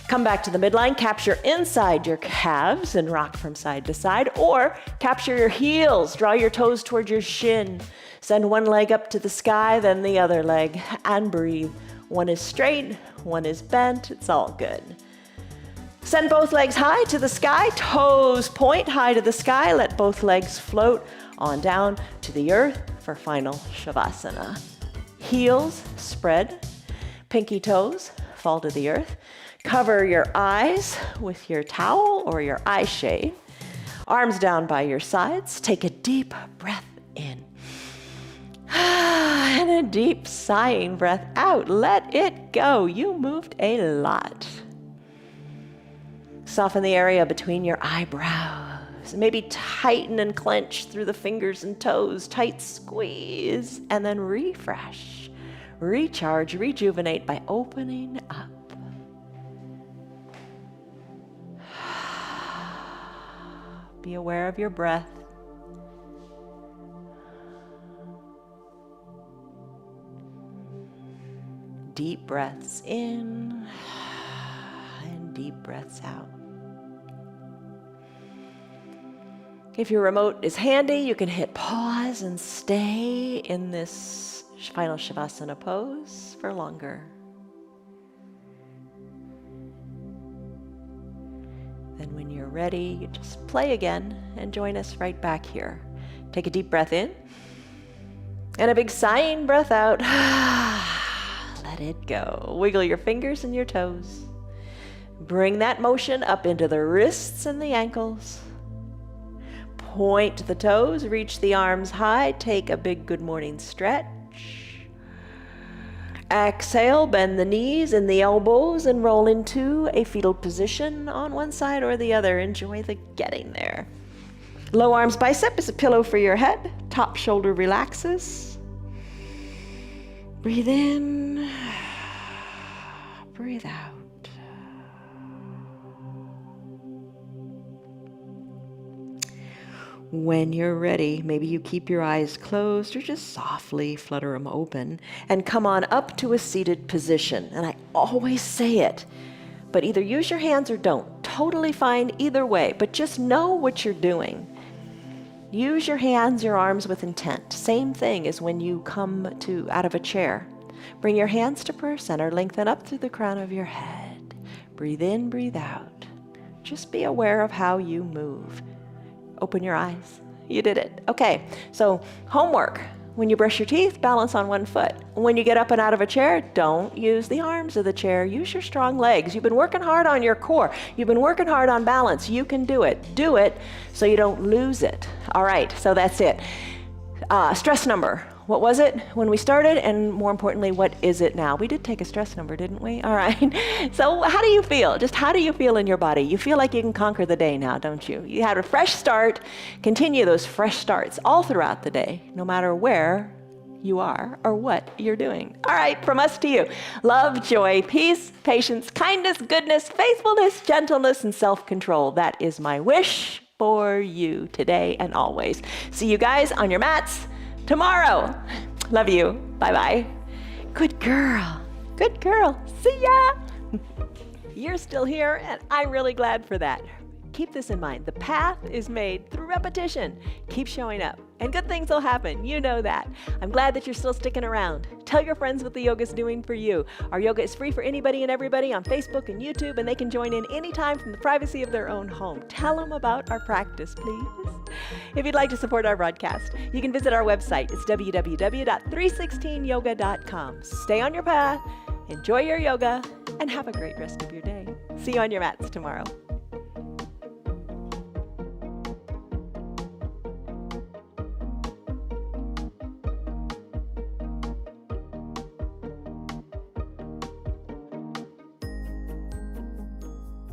Come back to the midline, capture inside your calves and rock from side to side, or capture your heels, draw your toes toward your shin. Send one leg up to the sky, then the other leg, and breathe. One is straight, one is bent, it's all good. Send both legs high to the sky, toes point high to the sky. Let both legs float on down to the earth for final Shavasana. Heels spread, pinky toes fall to the earth. Cover your eyes with your towel or your eye shade. Arms down by your sides. Take a deep breath in. And a deep sighing breath out. Let it go. You moved a lot. Soften the area between your eyebrows. Maybe tighten and clench through the fingers and toes. Tight squeeze. And then refresh. Recharge, rejuvenate by opening up. Be aware of your breath. Deep breaths in and deep breaths out. If your remote is handy, you can hit pause and stay in this final Shavasana pose for longer. Then when you're ready, you just play again and join us right back here. Take a deep breath in and a big sighing breath out. Let it go. Wiggle your fingers and your toes. Bring that motion up into the wrists and the ankles. Point the toes, reach the arms high, take a big good morning stretch. Exhale, bend the knees and the elbows and roll into a fetal position on one side or the other. Enjoy the getting there. Low arms bicep is a pillow for your head. Top shoulder relaxes. Breathe in, breathe out. When you're ready, maybe you keep your eyes closed or just softly flutter them open and come on up to a seated position. And I always say it, but either use your hands or don't. Totally fine either way, but just know what you're doing. Use your hands, your arms with intent. Same thing as when you come out of a chair. Bring your hands to prayer center, lengthen up through the crown of your head. Breathe in, breathe out. Just be aware of how you move. Open your eyes. You did it. Okay, so homework. When you brush your teeth, balance on one foot. When you get up and out of a chair, don't use the arms of the chair. Use your strong legs. You've been working hard on your core. You've been working hard on balance. You can do it. Do it so you don't lose it. All right, so that's it. Stress number. What was it when we started? And more importantly, what is it now? We did take a stress number, didn't we? All right. So how do you feel? Just how do you feel in your body? You feel like you can conquer the day now, don't you? You had a fresh start. Continue those fresh starts all throughout the day, no matter where you are or what you're doing. All right, from us to you. Love, joy, peace, patience, kindness, goodness, faithfulness, gentleness, and self-control. That is my wish for you today and always. See you guys on your mats tomorrow. Love you. Bye-bye. Good girl. Good girl. See ya. You're still here, and I'm really glad for that. Keep this in mind. The path is made through repetition. Keep showing up, and good things will happen. You know that. I'm glad that you're still sticking around. Tell your friends what the yoga's doing for you. Our yoga is free for anybody and everybody on Facebook and YouTube, and they can join in anytime from the privacy of their own home. Tell them about our practice, please. If you'd like to support our broadcast, you can visit our website. It's www.316yoga.com. Stay on your path, enjoy your yoga, and have a great rest of your day. See you on your mats tomorrow.